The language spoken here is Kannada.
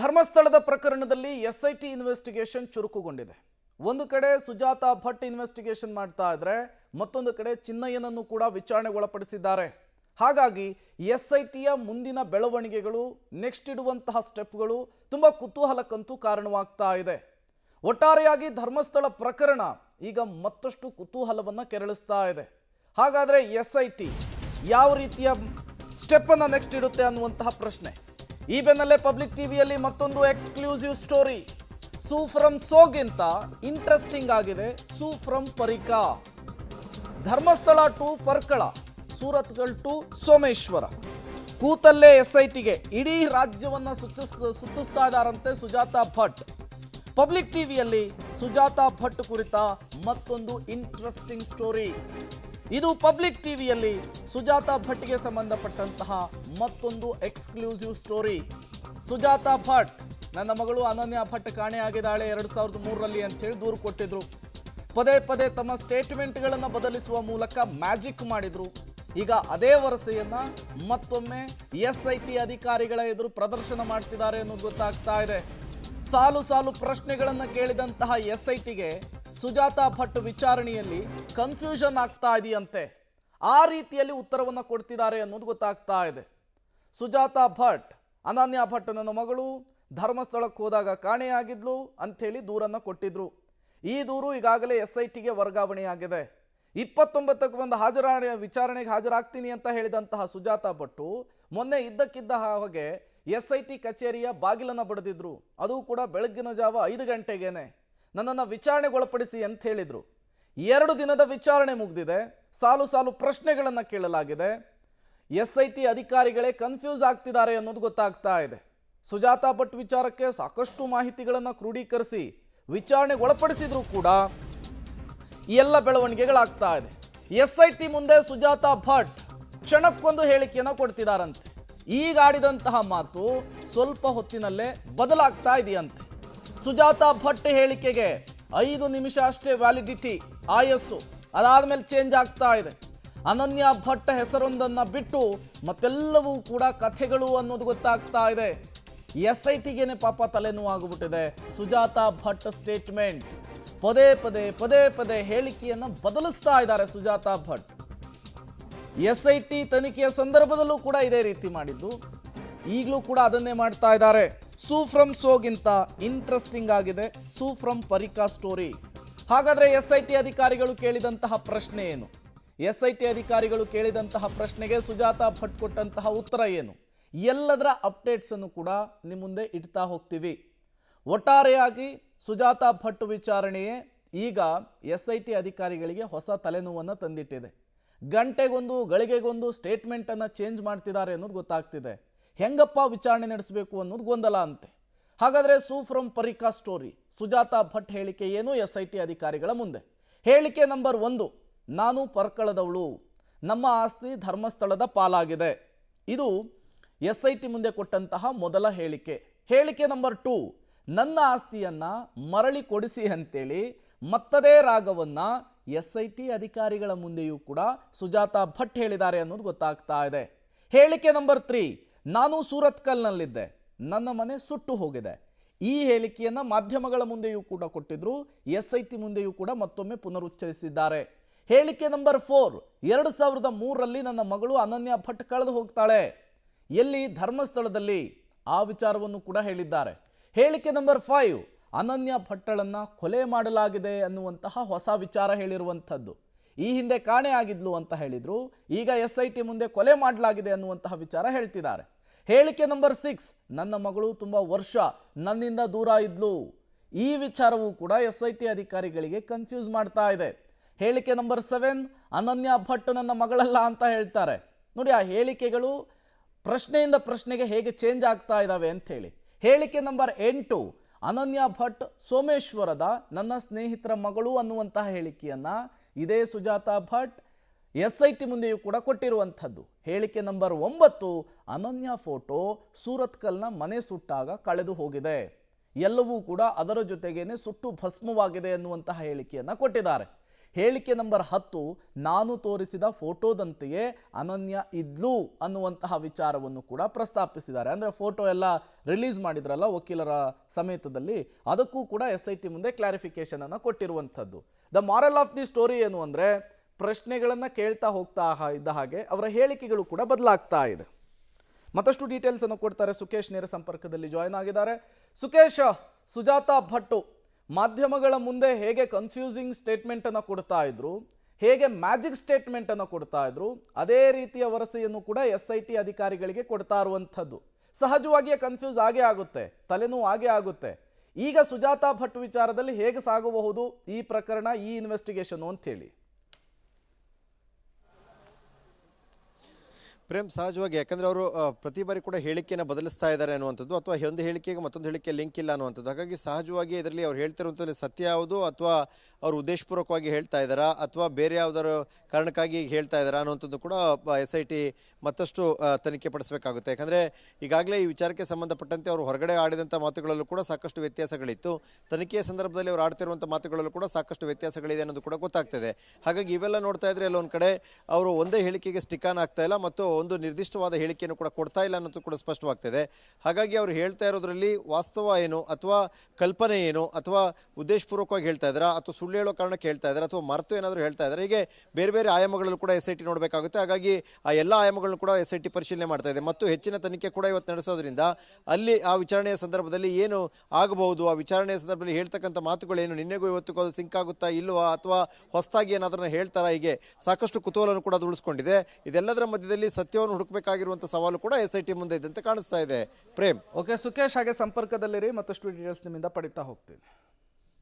ಧರ್ಮಸ್ಥಳದ ಪ್ರಕರಣದಲ್ಲಿ ಎಸ್ಐಟಿ ಇನ್ವೆಸ್ಟಿಗೇಷನ್ ಚುರುಕುಗೊಂಡಿದೆ. ಒಂದು ಕಡೆ ಸುಜಾತಾ ಭಟ್ ಇನ್ವೆಸ್ಟಿಗೇಷನ್ ಮಾಡ್ತಾ ಇದ್ರೆ ಮತ್ತೊಂದು ಕಡೆ ಚಿನ್ನಯ್ಯನನ್ನು ಕೂಡ ವಿಚಾರಣೆಗೆ ಒಳಪಡಿಸಿದ್ದಾರೆ. ಹಾಗಾಗಿ ಎಸ್ಐಟಿಯ ಮುಂದಿನ ಬೆಳವಣಿಗೆಗಳು, ನೆಕ್ಸ್ಟ್ ಇಡುವಂತಹ ಸ್ಟೆಪ್ಗಳು ತುಂಬಾ ಕುತೂಹಲಕ್ಕಂತೂ ಕಾರಣವಾಗ್ತಾ ಇದೆ. ಒಟ್ಟಾರೆಯಾಗಿ ಧರ್ಮಸ್ಥಳ ಪ್ರಕರಣ ಈಗ ಮತ್ತಷ್ಟು ಕುತೂಹಲವನ್ನು ಕೆರಳಿಸ್ತಾ ಇದೆ. ಹಾಗಾದ್ರೆ ಎಸ್ಐಟಿ ಯಾವ ರೀತಿಯ ಸ್ಟೆಪ್ ಅನ್ನು ನೆಕ್ಸ್ಟ್ ಇಡುತ್ತೆ ಅನ್ನುವಂತಹ ಪ್ರಶ್ನೆ. ಈ ಬೆನ್ನಲ್ಲೇ ಪಬ್ಲಿಕ್ ಟಿವಿಯಲ್ಲಿ ಮತ್ತೊಂದು ಎಕ್ಸ್ಕ್ಲೂಸಿವ್ ಸ್ಟೋರಿ. ಸೂ ಫ್ರಮ್ ಸೋಗಿಂತ ಇಂಟ್ರೆಸ್ಟಿಂಗ್ ಆಗಿದೆ ಸೂ ಫ್ರಮ್ ಪರಿಕಾ. Dharmasthala to Parkala, Surathkal to Someshwar. ಕೂತಲ್ಲೇ ಎಸ್ಐಟಿಗೆ ಇಡೀ ರಾಜ್ಯವನ್ನ ಸುತ್ತಿಸ್ತಾ ಇದ್ದಾರಂತೆ ಸುಜಾತಾ ಭಟ್. ಪಬ್ಲಿಕ್ ಟಿವಿಯಲ್ಲಿ ಸುಜಾತಾ ಭಟ್ ಕುರಿತ ಮತ್ತೊಂದು ಇಂಟ್ರೆಸ್ಟಿಂಗ್ ಸ್ಟೋರಿ. ಇದು ಪಬ್ಲಿಕ್ ಟಿವಿಯಲ್ಲಿ ಸುಜಾತಾ ಭಟ್ಗೆ ಸಂಬಂಧಪಟ್ಟಂತಹ ಮತ್ತೊಂದು ಎಕ್ಸ್ಕ್ಲೂಸಿವ್ ಸ್ಟೋರಿ. ಸುಜಾತಾ ಭಟ್, ನನ್ನ ಮಗಳು ಅನನ್ಯ ಭಟ್ ಕಾಣೆಯಾಗಿದ್ದಾಳೆ 2003ರಲ್ಲಿ ಅಂತ ಹೇಳಿ ದೂರು ಕೊಟ್ಟಿದ್ರು. ಪದೇ ಪದೇ ತಮ್ಮ ಸ್ಟೇಟ್ಮೆಂಟ್ಗಳನ್ನು ಬದಲಿಸುವ ಮೂಲಕ ಮ್ಯಾಜಿಕ್ ಮಾಡಿದ್ರು. ಈಗ ಅದೇ ವರಸೆಯನ್ನ ಮತ್ತೊಮ್ಮೆ ಎಸ್ಐಟಿ ಅಧಿಕಾರಿಗಳ ಎದುರು ಪ್ರದರ್ಶನ ಮಾಡ್ತಿದ್ದಾರೆ ಅನ್ನೋದು ಗೊತ್ತಾಗ್ತಾ ಇದೆ. ಸಾಲು ಸಾಲು ಪ್ರಶ್ನೆಗಳನ್ನು ಕೇಳಿದಂತಹ ಎಸ್ಐಟಿಗೆ ಸುಜಾತಾ ಭಟ್ ವಿಚಾರಣೆಯಲ್ಲಿ ಕನ್ಫ್ಯೂಷನ್ ಆಗ್ತಾ ಇದೆಯಂತೆ. ಆ ರೀತಿಯಲ್ಲಿ ಉತ್ತರವನ್ನು ಕೊಡ್ತಿದ್ದಾರೆ ಅನ್ನೋದು ಗೊತ್ತಾಗ್ತಾ ಇದೆ. ಸುಜಾತಾ ಭಟ್, ಅನನ್ಯ ಭಟ್ ನನ್ನ ಮಗಳು ಧರ್ಮಸ್ಥಳಕ್ಕೆ ಹೋದಾಗ ಕಾಣೆಯಾಗಿದ್ಲು ಅಂಥೇಳಿ ದೂರನ್ನು ಕೊಟ್ಟಿದ್ರು. ಈ ದೂರು ಈಗಾಗಲೇ ಎಸ್ಐಟಿಗೆ ವರ್ಗಾವಣೆಯಾಗಿದೆ. 29ಕ್ಕೆ ಒಂದು ವಿಚಾರಣೆಗೆ ಹಾಜರಾಗ್ತೀನಿ ಅಂತ ಹೇಳಿದಂತಹ ಸುಜಾತಾ ಭಟ್ಟು ಮೊನ್ನೆ ಇದ್ದಕ್ಕಿದ್ದ ಹಾಗೆ ಎಸ್ಐಟಿ ಕಚೇರಿಯ ಬಾಗಿಲನ್ನು ಬಡಿದಿದ್ರು. ಅದು ಕೂಡ ಬೆಳಗ್ಗಿನ ಜಾವ 5 ಗಂಟೆಗೇನೆ ನನ್ನನ್ನು ವಿಚಾರಣೆಗೊಳಪಡಿಸಿ ಅಂತ ಹೇಳಿದ್ರು. 2 ದಿನದ ವಿಚಾರಣೆ ಮುಗಿದಿದೆ. ಸಾಲು ಸಾಲು ಪ್ರಶ್ನೆಗಳನ್ನು ಕೇಳಲಾಗಿದೆ. ಎಸ್ಐಟಿ ಅಧಿಕಾರಿಗಳೇ ಕನ್ಫ್ಯೂಸ್ ಆಗ್ತಿದ್ದಾರೆ ಅನ್ನೋದು ಗೊತ್ತಾಗ್ತಾ ಇದೆ. ಸುಜಾತಾ ಭಟ್ ವಿಚಾರಕ್ಕೆ ಸಾಕಷ್ಟು ಮಾಹಿತಿಗಳನ್ನು ಕ್ರೋಢೀಕರಿಸಿ ವಿಚಾರಣೆಗೆ ಒಳಪಡಿಸಿದ್ರು ಕೂಡ ಈ ಎಲ್ಲ ಬೆಳವಣಿಗೆಗಳಾಗ್ತಾ ಇದೆ. ಎಸ್ಐಟಿ ಮುಂದೆ ಸುಜಾತಾ ಭಟ್ ಕ್ಷಣಕ್ಕೊಂದು ಹೇಳಿಕೆಯನ್ನು ಕೊಡ್ತಿದ್ದಾರಂತೆ. ಈಗ ಆಡಿದಂತಹ ಮಾತು ಸ್ವಲ್ಪ ಹೊತ್ತಿನಲ್ಲೇ ಬದಲಾಗ್ತಾ ಇದೆಯಂತೆ. ಸುಜಾತಾ ಭಟ್ ಹೇಳಿಕೆಗೆ 5 ನಿಮಿಷ ಅಷ್ಟೇ ವ್ಯಾಲಿಡಿಟಿ, ಆಯಸ್ಸು. ಅದಾದ್ಮೇಲೆ ಚೇಂಜ್ ಆಗ್ತಾ ಇದೆ. ಅನನ್ಯ ಭಟ್ ಹೆಸರೊಂದನ್ನು ಬಿಟ್ಟು ಮತ್ತೆಲ್ಲವೂ ಕೂಡ ಕಥೆಗಳು ಅನ್ನೋದು ಗೊತ್ತಾಗ್ತಾ ಇದೆ. ಎಸ್ಐಟಿಗೇನೆ ಪಾಪ ತಲೆನೋವಾಗ್ಬಿಟ್ಟಿದೆ. ಸುಜಾತಾ ಭಟ್ ಸ್ಟೇಟ್ಮೆಂಟ್ ಪದೇ ಪದೇ ಪದೇ ಪದೇ ಹೇಳಿಕೆಯನ್ನು ಬದಲಿಸ್ತಾ ಇದ್ದಾರೆ ಸುಜಾತಾ ಭಟ್. ಎಸ್ಐಟಿ ತನಿಖೆಯ ಸಂದರ್ಭದಲ್ಲೂ ಕೂಡ ಇದೇ ರೀತಿ ಮಾಡಿದ್ದು, ಈಗಲೂ ಕೂಡ ಅದನ್ನೇ ಮಾಡ್ತಾ ಇದ್ದಾರೆ. ಸೂ ಫ್ರಮ್ ಸೋಗಿಂತ ಇಂಟ್ರೆಸ್ಟಿಂಗ್ ಆಗಿದೆ ಸೂ ಫ್ರಮ್ ಪರಿಕಾ ಸ್ಟೋರಿ. ಹಾಗಾದ್ರೆ ಎಸ್ಐಟಿ ಅಧಿಕಾರಿಗಳು ಕೇಳಿದಂತಹ ಪ್ರಶ್ನೆ ಏನು? ಎಸ್ಐಟಿ ಅಧಿಕಾರಿಗಳು ಕೇಳಿದಂತಹ ಪ್ರಶ್ನೆಗೆ ಸುಜಾತಾ ಭಟ್ ಕೊಟ್ಟಂತಹ ಉತ್ತರ ಏನು? ಎಲ್ಲದರ ಅಪ್ಡೇಟ್ಸ್ ಅನ್ನು ಕೂಡ ನಿಮ್ಮ ಮುಂದೆ ಇಡ್ತಾ ಹೋಗ್ತೀವಿ. ಒಟ್ಟಾರೆಯಾಗಿ ಸುಜಾತಾ ಭಟ್ ವಿಚಾರಣೆಯೇ ಈಗ ಎಸ್ಐಟಿ ಅಧಿಕಾರಿಗಳಿಗೆ ಹೊಸ ತಲೆನೋವನ್ನು ತಂದಿಟ್ಟಿದೆ. ಗಂಟೆಗೊಂದು ಗಳಿಗೆಗೊಂದು ಸ್ಟೇಟ್ಮೆಂಟನ್ನು ಚೇಂಜ್ ಮಾಡ್ತಿದ್ದಾರೆ ಅನ್ನೋದು ಗೊತ್ತಾಗ್ತಿದೆ. ಹೆಂಗಪ್ಪ ವಿಚಾರಣೆ ನಡೆಸಬೇಕು ಅನ್ನೋದು ಗೊಂದಲ ಅಂತೆ. ಹಾಗಾದರೆ ಸೂ ಫ್ರಮ್ ಪರಿಕಾ ಸ್ಟೋರಿ, ಸುಜಾತಾ ಭಟ್ ಹೇಳಿಕೆ ಏನು ಎಸ್ಐಟಿ ಅಧಿಕಾರಿಗಳ ಮುಂದೆ? ಹೇಳಿಕೆ ನಂಬರ್ 1, ನಾನು ಪರ್ಕಳದವಳು, ನಮ್ಮ ಆಸ್ತಿ ಧರ್ಮಸ್ಥಳದ ಪಾಲಾಗಿದೆ. ಇದು ಎಸ್ಐಟಿ ಮುಂದೆ ಕೊಟ್ಟಂತಹ ಮೊದಲ ಹೇಳಿಕೆ. ಹೇಳಿಕೆ ನಂಬರ್ 2, ನನ್ನ ಆಸ್ತಿಯನ್ನ ಮರಳಿ ಕೊಡಿಸಿ ಅಂತೇಳಿ ಮತ್ತದೇ ರಾಗವನ್ನ ಎಸ್ಐಟಿ ಅಧಿಕಾರಿಗಳ ಮುಂದೆಯೂ ಕೂಡ ಸುಜಾತಾ ಭಟ್ ಹೇಳಿದ್ದಾರೆ ಅನ್ನೋದು ಗೊತ್ತಾಗ್ತಾ ಇದೆ. ಹೇಳಿಕೆ ನಂಬರ್ 3, ನಾನು ಸೂರತ್ಕಲ್ನಲ್ಲಿದ್ದೆ, ನನ್ನ ಮನೆ ಸುಟ್ಟು ಹೋಗಿದೆ. ಈ ಹೇಳಿಕೆಯನ್ನ ಮಾಧ್ಯಮಗಳ ಮುಂದೆಯೂ ಕೂಡ ಕೊಟ್ಟಿದ್ರು, ಎಸ್ಐಟಿ ಮುಂದೆಯೂ ಕೂಡ ಮತ್ತೊಮ್ಮೆ ಪುನರುಚ್ಚರಿಸಿದ್ದಾರೆ. ಹೇಳಿಕೆ ನಂಬರ್ 4, 2003ರಲ್ಲಿ ನನ್ನ ಮಗಳು ಅನನ್ಯ ಭಟ್ ಕಳೆದು ಹೋಗ್ತಾಳೆ, ಎಲ್ಲಿ? ಧರ್ಮಸ್ಥಳದಲ್ಲಿ. ಆ ವಿಚಾರವನ್ನು ಕೂಡ ಹೇಳಿದ್ದಾರೆ. ಹೇಳಿಕೆ ನಂಬರ್ 5, ಅನನ್ಯ ಭಟ್ಟಳನ್ನ ಕೊಲೆ ಮಾಡಲಾಗಿದೆ ಅನ್ನುವಂತಹ ಹೊಸ ವಿಚಾರ ಹೇಳಿರುವಂಥದ್ದು. ಈ ಹಿಂದೆ ಕಾಣೆ ಆಗಿದ್ಲು ಅಂತ ಹೇಳಿದ್ರು, ಈಗ ಎಸ್ಐಟಿ ಮುಂದೆ ಕೊಲೆ ಮಾಡಲಾಗಿದೆ ಅನ್ನುವಂತಹ ವಿಚಾರ ಹೇಳ್ತಿದ್ದಾರೆ. ಹೇಳಿಕೆ ನಂಬರ್ 6, ನನ್ನ ಮಗಳು ತುಂಬ ವರ್ಷ ನನ್ನಿಂದ ದೂರ ಇದ್ಲು. ಈ ವಿಚಾರವೂ ಕೂಡ ಎಸ್ಐಟಿ ಅಧಿಕಾರಿಗಳಿಗೆ ಕನ್ಫ್ಯೂಸ್ ಮಾಡ್ತಾ ಇದೆ. ಹೇಳಿಕೆ ನಂಬರ್ 7, ಅನನ್ಯ ಭಟ್ ನನ್ನ ಮಗಳಲ್ಲ ಅಂತ ಹೇಳ್ತಾರೆ. ನೋಡಿ, ಆ ಹೇಳಿಕೆಗಳು ಪ್ರಶ್ನೆಯಿಂದ ಪ್ರಶ್ನೆಗೆ ಹೇಗೆ ಚೇಂಜ್ ಆಗ್ತಾ ಇದ್ದಾವೆ ಅಂತ ಹೇಳಿ. ಹೇಳಿಕೆ ನಂಬರ್ 8, ಅನನ್ಯ ಭಟ್ ಸೋಮೇಶ್ವರದ ನನ್ನ ಸ್ನೇಹಿತರ ಮಗಳು ಅನ್ನುವಂತಹ ಹೇಳಿಕೆಯನ್ನ ಇದೇ ಸುಜಾತಾ ಭಟ್ ಎಸ್ಐಟಿ ಮುಂದೆಯೂ ಕೂಡ ಕೊಟ್ಟಿರುವಂಥದ್ದು. ಹೇಳಿಕೆ ನಂಬರ್ 9, ಅನನ್ಯ ಫೋಟೋ ಸೂರತ್ಕಲ್ನ ಮನೆ ಸುಟ್ಟಾಗ ಕಳೆದು ಹೋಗಿದೆ, ಎಲ್ಲವೂ ಕೂಡ ಅದರ ಜೊತೆಗೇನೆ ಸುಟ್ಟು ಭಸ್ಮವಾಗಿದೆ ಅನ್ನುವಂತಹ ಹೇಳಿಕೆಯನ್ನು ಕೊಟ್ಟಿದ್ದಾರೆ. ಹೇಳಿಕೆ ನಂಬರ್ 10 ನಾನು ತೋರಿಸಿದ ಫೋಟೋದಂತೆಯೇ ಅನನ್ಯ ಇದ್ಲು ಅನ್ನುವಂತಹ ವಿಚಾರವನ್ನು ಕೂಡ ಪ್ರಸ್ತಾಪಿಸಿದ್ದಾರೆ. ಅಂದರೆ ಫೋಟೋ ಎಲ್ಲ ರಿಲೀಸ್ ಮಾಡಿದ್ರಲ್ಲ ವಕೀಲರ ಸಮೇತದಲ್ಲಿ, ಅದಕ್ಕೂ ಕೂಡ SIT ಮುಂದೆ ಕ್ಲಾರಿಫಿಕೇಶನ್ ಅನ್ನು ಕೊಟ್ಟಿರುವಂಥದ್ದು. The moral of the story ಏನು ಅಂದರೆ, ಪ್ರಶ್ನೆಗಳನ್ನು ಕೇಳ್ತಾ ಹೋಗ್ತಾ ಇದ್ದ ಹಾಗೆ ಅವರ ಹೇಳಿಕೆಗಳು ಕೂಡ ಬದಲಾಗ್ತಾ ಇದೆ. ಮತ್ತಷ್ಟು ಡೀಟೇಲ್ಸ್ ಅನ್ನು ಕೊಡ್ತಾರೆ ಸುಕೇಶ್, ನೇರ ಸಂಪರ್ಕದಲ್ಲಿ ಜಾಯ್ನ್ ಆಗಿದ್ದಾರೆ. ಸುಕೇಶ್, ಸುಜಾತಾ ಭಟ್ ಮಾಧ್ಯಮಗಳ ಮುಂದೆ ಹೇಗೆ ಕನ್ಫ್ಯೂಸಿಂಗ್ ಸ್ಟೇಟ್ಮೆಂಟ್ ಅನ್ನು ಕೊಡ್ತಾ ಇದ್ರು, ಹೇಗೆ ಮ್ಯಾಜಿಕ್ ಸ್ಟೇಟ್ಮೆಂಟ್ ಅನ್ನು ಕೊಡ್ತಾ ಇದ್ರು, ಅದೇ ರೀತಿಯ ವರಸೆಯನ್ನು ಕೂಡ SIT ಅಧಿಕಾರಿಗಳಿಗೆ ಕೊಡ್ತಾ ಇರುವಂಥದ್ದು. ಸಹಜವಾಗಿಯೇ ಕನ್ಫ್ಯೂಸ್ ಆಗೇ ಆಗುತ್ತೆ, ತಲೆನೋವು ಆಗೇ ಆಗುತ್ತೆ. ಈಗ ಸುಜಾತಾ ಭಟ್ ವಿಚಾರದಲ್ಲಿ ಹೇಗೆ ಸಾಗಬಹುದು ಈ ಪ್ರಕರಣ, ಈ ಇನ್ವೆಸ್ಟಿಗೇಷನ್ ಅಂತ ಹೇಳಿ? ಪ್ರೇಮ್, ಸಹಜವಾಗಿ ಯಾಕಂದರೆ ಅವರು ಪ್ರತಿ ಬಾರಿ ಕೂಡ ಹೇಳಿಕೆಯನ್ನು ಬದಲಿಸ್ತಾ ಇದ್ದಾರೆ ಅನ್ನುವಂಥದ್ದು, ಅಥವಾ ಒಂದು ಹೇಳಿಕೆಗೆ ಮತ್ತೊಂದು ಹೇಳಿಕೆ ಲಿಂಕ್ ಇಲ್ಲ ಅನ್ನುವಂಥದ್ದು. ಹಾಗಾಗಿ ಸಹಜವಾಗಿ ಇದರಲ್ಲಿ ಅವ್ರು ಹೇಳ್ತಿರುವಂಥದ್ದು ಸತ್ಯ ಯಾವುದು, ಅಥವಾ ಅವರು ಉದ್ದೇಶಪೂರ್ವಕವಾಗಿ ಹೇಳ್ತಾ ಇದ್ದಾರಾ, ಅಥವಾ ಬೇರೆ ಯಾವುದಾದ್ರು ಕಾರಣಕ್ಕಾಗಿ ಹೇಳ್ತಾ ಇದ್ದಾರಾ ಅನ್ನುವಂಥದ್ದು ಕೂಡ SIT ಮತ್ತಷ್ಟು ತನಿಖೆ ಪಡಿಸಬೇಕಾಗುತ್ತೆ. ಯಾಕಂದರೆ ಈಗಾಗಲೇ ಈ ವಿಚಾರಕ್ಕೆ ಸಂಬಂಧಪಟ್ಟಂತೆ ಅವರು ಹೊರಗಡೆ ಆಡಿದಂಥ ಮಾತುಗಳಲ್ಲೂ ಕೂಡ ಸಾಕಷ್ಟು ವ್ಯತ್ಯಾಸಗಳಿತ್ತು. ತನಿಖೆಯ ಸಂದರ್ಭದಲ್ಲಿ ಅವರು ಆಡ್ತಿರುವಂಥ ಮಾತುಗಳಲ್ಲೂ ಕೂಡ ಸಾಕಷ್ಟು ವ್ಯತ್ಯಾಸಗಳಿದೆ ಅನ್ನೋದು ಕೂಡ ಗೊತ್ತಾಗ್ತದೆ. ಹಾಗಾಗಿ ಇವೆಲ್ಲ ನೋಡ್ತಾ ಇದ್ರೆ ಎಲ್ಲೊಂದು ಕಡೆ ಅವರು ಒಂದೇ ಹೇಳಿಕೆಗೆ ಸ್ಟಿಕ್ ಆನ್ ಆಗ್ತಾ ಇಲ್ಲ, ಮತ್ತು ಒಂದು ನಿರ್ದಿಷ್ಟವಾದ ಹೇಳಿಕೆಯನ್ನು ಕೂಡ ಕೊಡ್ತಾ ಇಲ್ಲ ಅನ್ನೋದು ಕೂಡ ಸ್ಪಷ್ಟವಾಗ್ತದೆ. ಹಾಗಾಗಿ ಅವರು ಹೇಳ್ತಾ ಇರೋದ್ರಲ್ಲಿ ವಾಸ್ತವ ಏನು, ಅಥವಾ ಕಲ್ಪನೆ ಏನು, ಅಥವಾ ಉದ್ದೇಶಪೂರ್ವಕವಾಗಿ ಹೇಳ್ತಾ ಇದ್ದಾರಾ, ಅಥವಾ ಸುಳ್ಳು ಹೇಳೋ ಕಾರಣಕ್ಕೆ ಹೇಳ್ತಾ ಇದ್ದಾರೆ, ಅಥವಾ ಮರೆತು ಏನಾದರೂ ಹೇಳ್ತಾ ಇದ್ದಾರೆ, ಹೀಗೆ ಬೇರೆ ಬೇರೆ ಆಯಾಮಗಳಲ್ಲೂ ಕೂಡ SIT ನೋಡಬೇಕಾಗುತ್ತೆ. ಹಾಗಾಗಿ ಆ ಎಲ್ಲ ಆಯಾಮಗಳನ್ನು ಕೂಡ SIT ಪರಿಶೀಲನೆ ಮಾಡ್ತಾ ಇದೆ, ಮತ್ತು ಹೆಚ್ಚಿನ ತನಿಖೆ ಕೂಡ ಇವತ್ತು ನಡೆಸೋದ್ರಿಂದ ಅಲ್ಲಿ ಆ ವಿಚಾರಣೆಯ ಸಂದರ್ಭದಲ್ಲಿ ಏನು ಆಗಬಹುದು, ಆ ವಿಚಾರಣೆಯ ಸಂದರ್ಭದಲ್ಲಿ ಹೇಳ್ತಕ್ಕಂಥ ಮಾತುಗಳೇನು, ನಿನ್ನೆಗೂ ಇವತ್ತಿಗೂ ಅದು ಸಿಂಕ್ ಆಗುತ್ತಾ ಇಲ್ವಾ, ಅಥವಾ ಹೊಸದಾಗಿ ಏನಾದ್ರೂ ಹೇಳ್ತಾರಾ, ಹೀಗೆ ಸಾಕಷ್ಟು ಕುತೂಹಲವನ್ನು ಕೂಡ ಅದು ಉಳಿಸ್ಕೊಂಡಿದೆ. ಇದೆಲ್ಲದರ ಮಧ್ಯದಲ್ಲಿ ಸತ್ಯವನ್ನು ಹುಡುಕಬೇಕಾಗಿರುವಂಥ ಸವಾಲು ಕೂಡ SIT ಮುಂದೆ ಇದ್ದಂತೆ ಕಾಣಿಸ್ತಾ ಇದೆ. ಪ್ರೇಮ್. ಓಕೆ ಸುಕೇಶ್, ಹಾಗೆ ಸಂಪರ್ಕದಲ್ಲಿರಿ, ಮತ್ತಷ್ಟು ಡೀಟೇಲ್ಸ್ ನಿಮ್ಮಿಂದ ಪಡಿತಾ ಹೋಗ್ತೀನಿ.